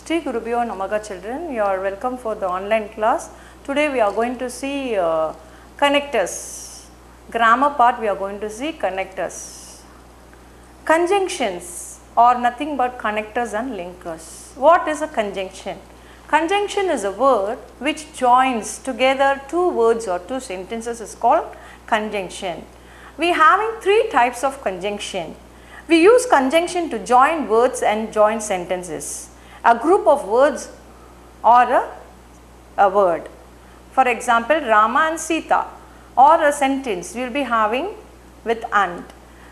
Sri Gurubhyo Namaha children, you are welcome for the online class. Today we are going to see connectors. Grammar part we are going to see connectors. Conjunctions are nothing but connectors and linkers. What is a conjunction? Conjunction is a word which joins together two words or two sentences is called conjunction. We having three types of conjunction. We use conjunction to join words and join sentences. A group of words or a word. For example, Rama and Sita, or a sentence we will be having with and.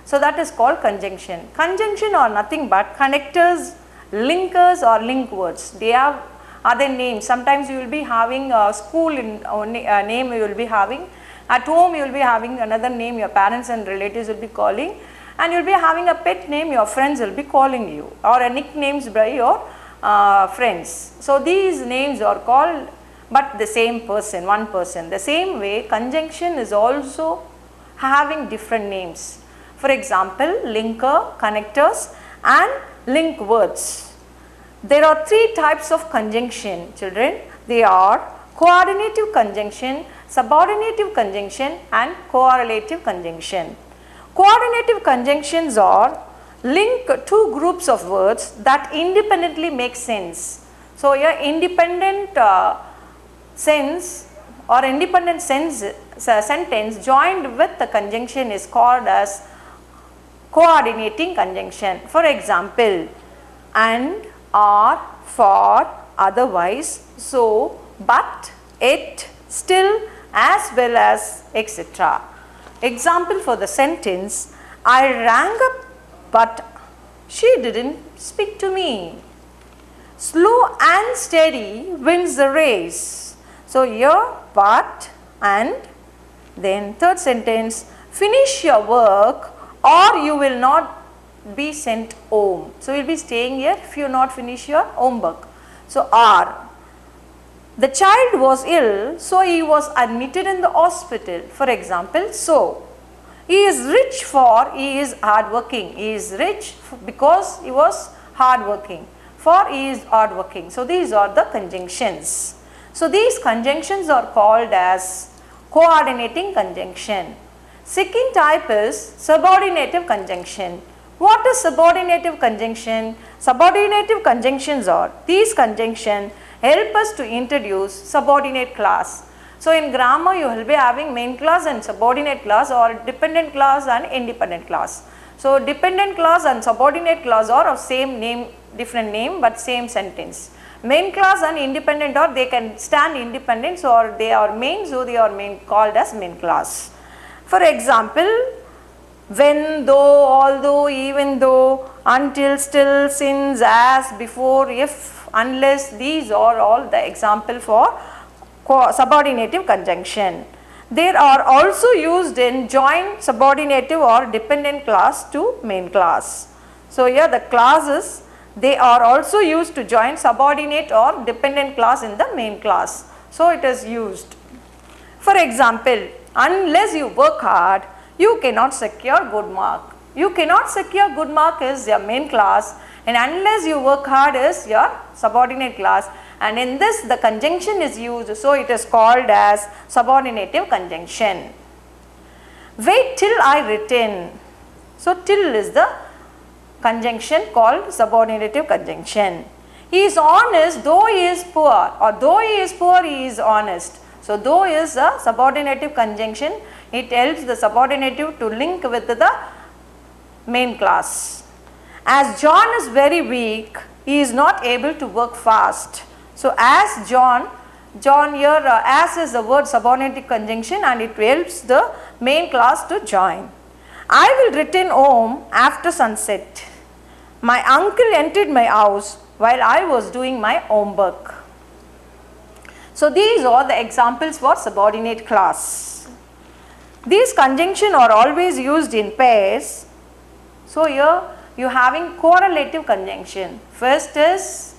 So that is called conjunction. Conjunction are nothing but connectors, linkers or link words. They have other names. Sometimes you will be having a school name you will be having. At home you will be having another name your parents and relatives will be calling, and you will be having a pet name your friends will be calling you, or a nicknames by your friends. So these names are called but the same person, one person. The same way conjunction is also having different names. For example, linker, connectors and link words. There are three types of conjunction, children. They are coordinative conjunction, subordinative conjunction and correlative conjunction. Coordinative conjunctions are link two groups of words that independently make sense. So, a independent sense or independent sentence joined with the conjunction is called as coordinating conjunction. For example, and, or, for, otherwise, so, but, yet, still, as well as, etc. Example for the sentence, I rang up but she didn't speak to me. Slow and steady wins the race. So here but and, then third sentence, finish your work or you will not be sent home. So you will be staying here if you not finish your homework. So or, the child was ill, so he was admitted in the hospital. For example, so he is rich for he is hardworking. He is rich because he was hardworking. For he is hardworking. So these are the conjunctions. So these conjunctions are called as coordinating conjunction. Second type is subordinative conjunction. What is subordinative conjunction? Subordinative conjunctions are these conjunctions help us to introduce subordinate clause. So in grammar you will be having main clause and subordinate clause, or dependent clause and independent clause. So dependent clause and subordinate clause are of same name, different name but same sentence. Main clause and independent, or they can stand independent, so or they are main, so they are main called as main clause. For example, when, though, although, even though, until, still, since, as, before, if, unless, these are all the example for subordinative conjunction. They are also used in join subordinative or dependent clause to main clause. So here the clauses, they are also used to join subordinate or dependent clause in the main clause. So it is used. For example, unless you work hard, you cannot secure good mark. You cannot secure good mark is your main clause, and unless you work hard is your subordinate clause, and in this the conjunction is used, so it is called as subordinative conjunction. Wait till I return. So till is the conjunction called subordinative conjunction. He is honest though he is poor, or though he is poor he is honest. So though is a subordinative conjunction, it helps the subordinative to link with the main clause. As John is very weak, he is not able to work fast. So as John here as is the word subordinative conjunction and it helps the main clause to join. I will return home after sunset. My uncle entered my house while I was doing my homework. So these are the examples for subordinate clause. These conjunctions are always used in pairs. So here you having correlative conjunction. First is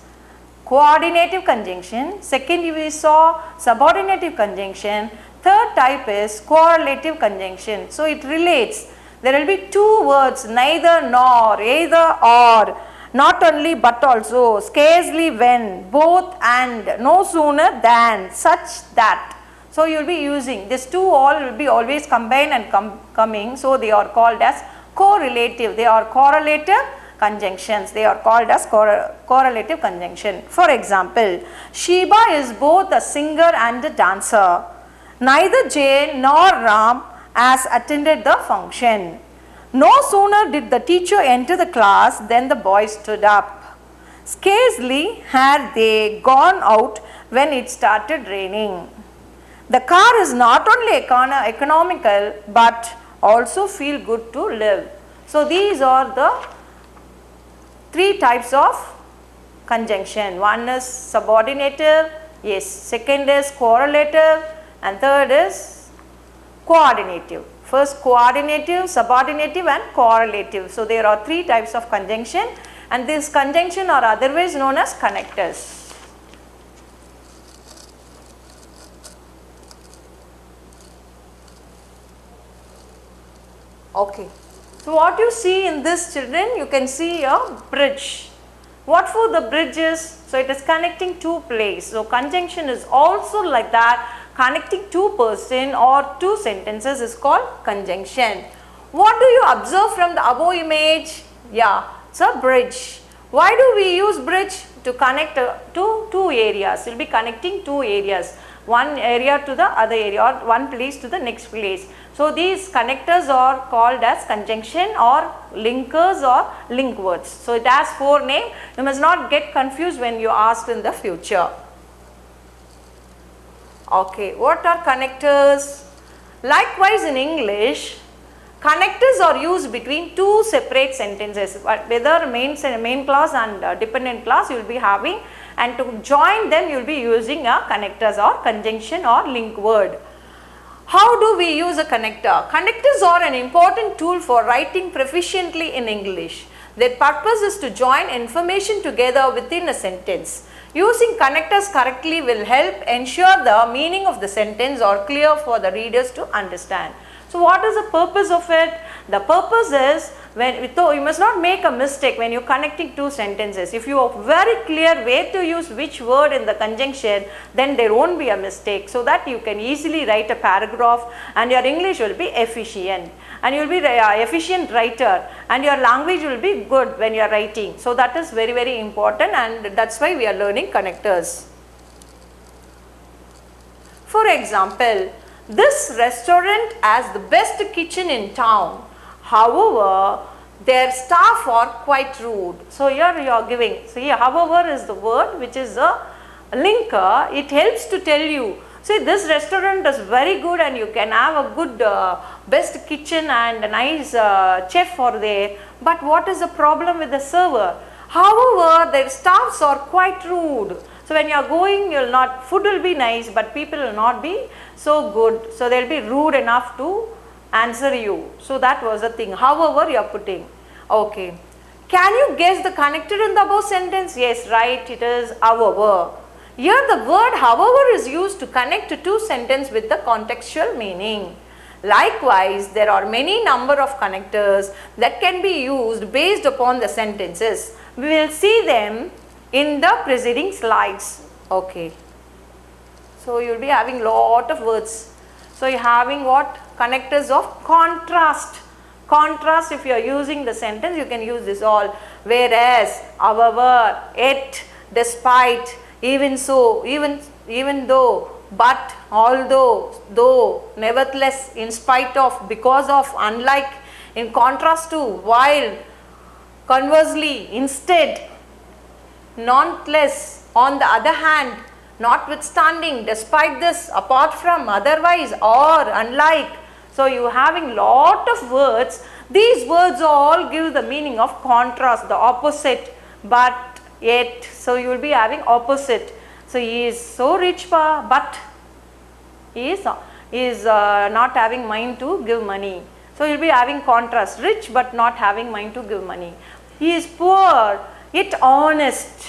coordinative conjunction, second we saw subordinative conjunction, third type is correlative conjunction. So it relates, there will be two words, neither nor, either or, not only but also, scarcely when, both and, no sooner than, such that. So you will be using this two all will be always combined and coming, so they are called as correlative, they are correlative conjunctions, they are called as correlative conjunction. For example, Sheba is both a singer and a dancer. Neither Jane nor Ram has attended the function. No sooner did the teacher enter the class than the boys stood up. Scarcely had they gone out when it started raining. The car is not only economical but also feel good to live. So these are the three types of conjunction. One is subordinative, yes, second is correlative, and third is coordinative. First coordinative, subordinative and correlative. So there are three types of conjunction, and this conjunction are otherwise known as connectors. Okay. So what you see in this, children, you can see a bridge. What for the bridge is? So it is connecting two places. So conjunction is also like that. Connecting two person or two sentences is called conjunction. What do you observe from the above image? Yeah, it's a bridge. Why do we use bridge? To connect to two areas. We will be connecting two areas. One area to the other area, or one place to the next place. So these connectors are called as conjunction or linkers or link words. So it has four names. You must not get confused when you asked in the future. Okay, what are connectors? Likewise in English, connectors are used between two separate sentences, whether main clause and dependent clause you will be having, and to join them you will be using a connectors or conjunction or link word. How do we use a connector? Connectors are an important tool for writing proficiently in English. Their purpose is to join information together within a sentence. Using connectors correctly will help ensure the meaning of the sentence are clear for the readers to understand. So what is the purpose of it? The purpose is, you must not make a mistake when you are connecting two sentences. If you are very clear where to use which word in the conjunction, then there won't be a mistake, so that you can easily write a paragraph and your English will be efficient, and you will be efficient writer, and your language will be good when you are writing. So that is very, very important, and that's why we are learning connectors. For example, this restaurant has the best kitchen in town. However, their staff are quite rude. So here you are giving. So here, however, is the word which is a linker. It helps to tell you, see, this restaurant is very good and you can have a good best kitchen and a nice chef for there. But what is the problem with the server? However, their staffs are quite rude. So when you are going, food will be nice, but people will not be so good. So they will be rude enough to answer you. So that was the thing. However, you are putting. Okay. Can you guess the connector in the above sentence? Yes, right. It is however. Here the word however is used to connect two sentences with the contextual meaning. Likewise, there are many number of connectors that can be used based upon the sentences. We will see them in the preceding slides. Okay. So you will be having lot of words. So you are having what? Connectors of contrast. Contrast, if you are using the sentence, you can use this all. Whereas, however, yet, despite, even so, even though, but, although, though, nevertheless, in spite of, because of, unlike, in contrast to, while, conversely, instead, nonetheless, on the other hand, notwithstanding, despite this, apart from, otherwise, or, unlike. So you are having lot of words. These words all give the meaning of contrast, the opposite, but, yet. So you will be having opposite. So he is so rich, but he is not having mind to give money. So you will be having contrast, rich but not having mind to give money. He is poor yet honest.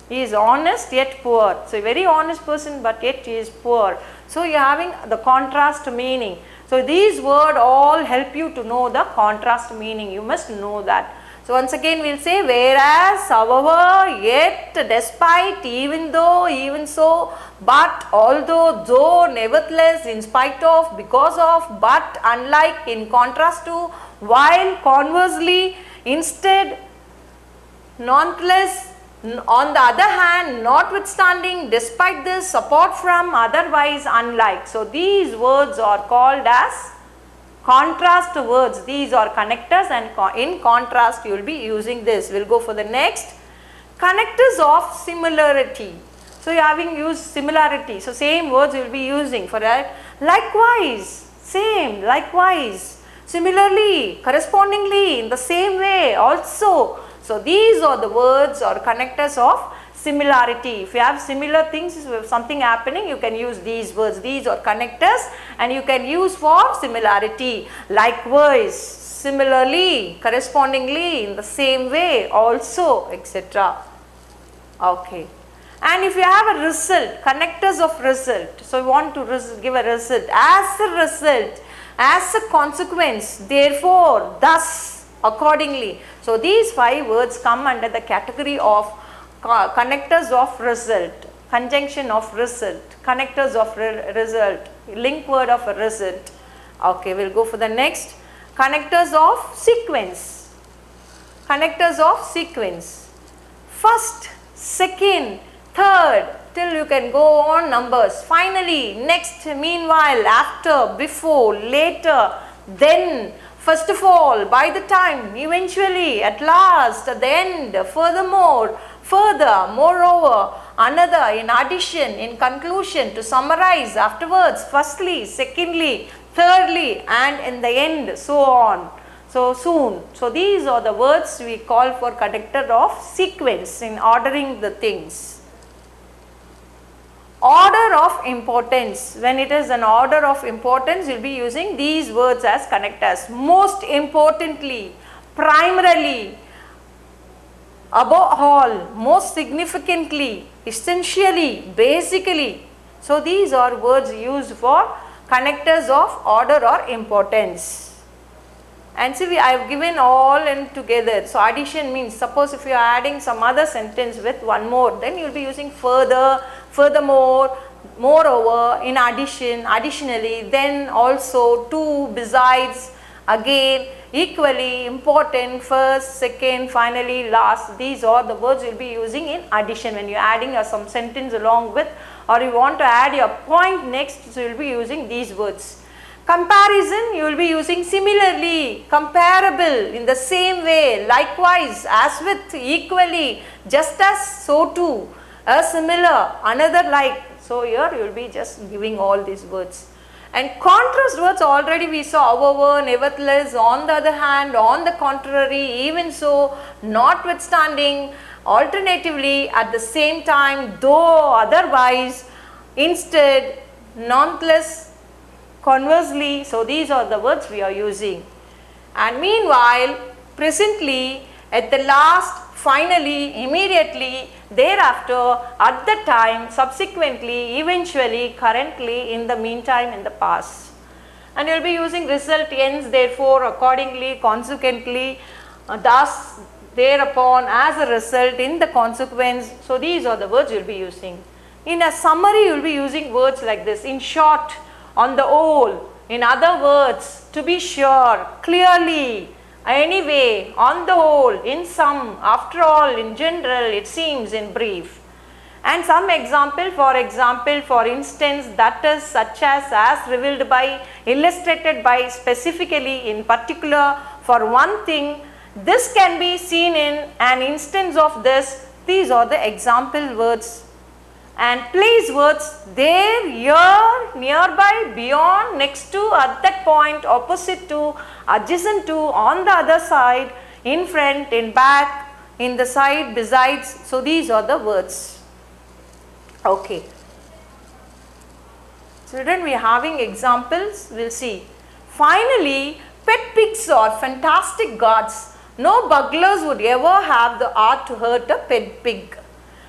He is honest yet poor. So a very honest person, but yet he is poor. So you are having the contrast meaning. So these words all help you to know the contrast meaning. You must know that. So So once again we will say whereas, however, yet, despite, even though, even so, but, although, though, nevertheless, in spite of, because of, but, unlike, in contrast to, while, conversely, instead, nonetheless, on the other hand, notwithstanding, despite this, apart from, otherwise, unlike. So these words are called as contrast words. These are connectors, and in contrast you will be using this. We will go for the next. Connectors of similarity. So you are having used similarity. So same words you will be using for that. Likewise, same, likewise, similarly, correspondingly, in the same way also. So these are the words or connectors of similarity. If you have similar things, if something happening, you can use these words. These are connectors and you can use for similarity. Likewise, similarly, correspondingly, in the same way, also, etc. Okay. And if you have a result, connectors of result. So you want to give a result. As a result, as a consequence, therefore, thus, accordingly. So these 5 words come under the category of connectors of result, conjunction of result, connectors of result, link word of a result. Okay, we will go for the next. Connectors of sequence, connectors of sequence. First, second, third, till you can go on numbers. Finally, next, meanwhile, after, before, later, then, first of all, by the time, eventually, at last, at the end, furthermore, further, moreover, another, in addition, in conclusion, to summarize, afterwards, firstly, secondly, thirdly, and in the end, so on. So soon. So these are the words we call for connector of sequence in ordering the things. Order of importance. When it is an order of importance, you will be using these words as connectors. Most importantly, primarily, above all, most significantly, essentially, basically. So these are words used for connectors of order or importance. And see, I have given all in together. So addition means, suppose if you are adding some other sentence with one more, then you will be using further, furthermore, moreover, in addition, additionally, then also, to, besides, again, equally, important, first, second, finally, last. These are the words you will be using in addition when you are adding some sentence along with, or you want to add your point next, so you will be using these words. Comparison, you will be using similarly, comparable, in the same way, likewise, as with, equally, just as, so too, a similar, another like. So here you will be just giving all these words. And contrast words already we saw, however, nevertheless, on the other hand, on the contrary, even so, notwithstanding, alternatively, at the same time, though, otherwise, instead, nonetheless, conversely. So these are the words we are using. And meanwhile, presently, at the last, finally, immediately, thereafter, at the time, subsequently, eventually, currently, in the meantime, in the past. And you will be using result, hence, therefore, accordingly, consequently, thus, thereupon, as a result, in the consequence. So these are the words you will be using. In a summary, you will be using words like this. In short, on the whole, in other words, to be sure, clearly, anyway, on the whole, in sum, after all, in general, it seems, in brief. And some example, for instance, that is, such as revealed by, illustrated by, specifically, in particular, for one thing. This can be seen in an instance of this. These are the example words. And place words, there, here, nearby, beyond, next to, at that point, opposite to, adjacent to, on the other side, in front, in back, in the side, besides. So these are the words. Okay. Children, we are having examples, we will see. Finally, pet pigs are fantastic gods. No burglars would ever have the art to hurt a pet pig.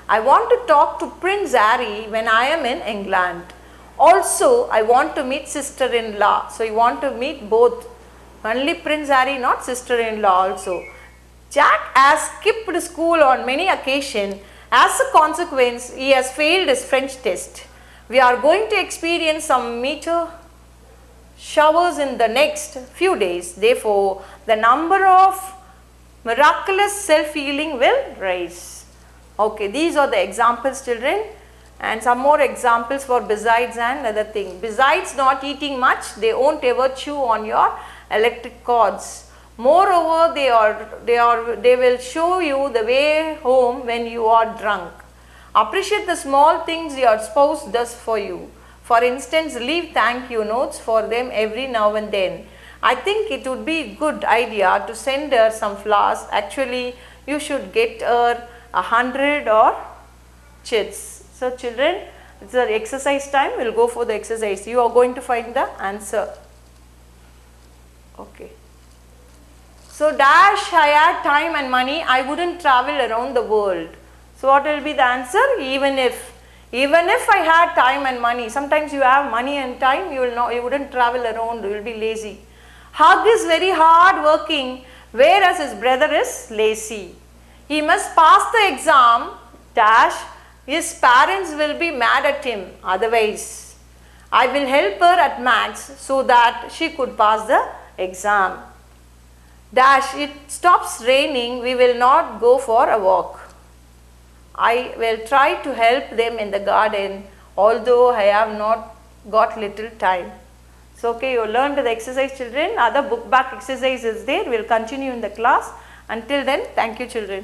I want to talk to Prince Harry when I am in England. Also, I want to meet sister-in-law. So, you want to meet both. Only Prince Harry, not sister-in-law also. Jack has skipped school on many occasions. As a consequence, he has failed his French test. We are going to experience some meteor showers in the next few days. Therefore, the number of miraculous self-healing will rise. Okay, these are the examples, children, and some more examples for besides and other thing. Besides not eating much, they won't ever chew on your electric cords. Moreover, they will show you the way home when you are drunk. Appreciate the small things your spouse does for you. For instance, leave thank you notes for them every now and then. I think it would be a good idea to send her some flowers. Actually, you should get her 100 or chits. So children, it's the exercise time. We'll go for the exercise. You are going to find the answer. Okay. So dash, I had time and money, I wouldn't travel around the world. So what will be the answer? Even if I had time and money. Sometimes you have money and time, you wouldn't travel around, you will be lazy. Hug is very hard working, whereas his brother is lazy. He must pass the exam, dash, his parents will be mad at him, otherwise. I will help her at maths so that she could pass the exam. Dash, it stops raining, we will not go for a walk. I will try to help them in the garden, although I have not got little time. So, okay, you learned the exercise, children. Other book back exercise is there. We will continue in the class. Until then, thank you, children.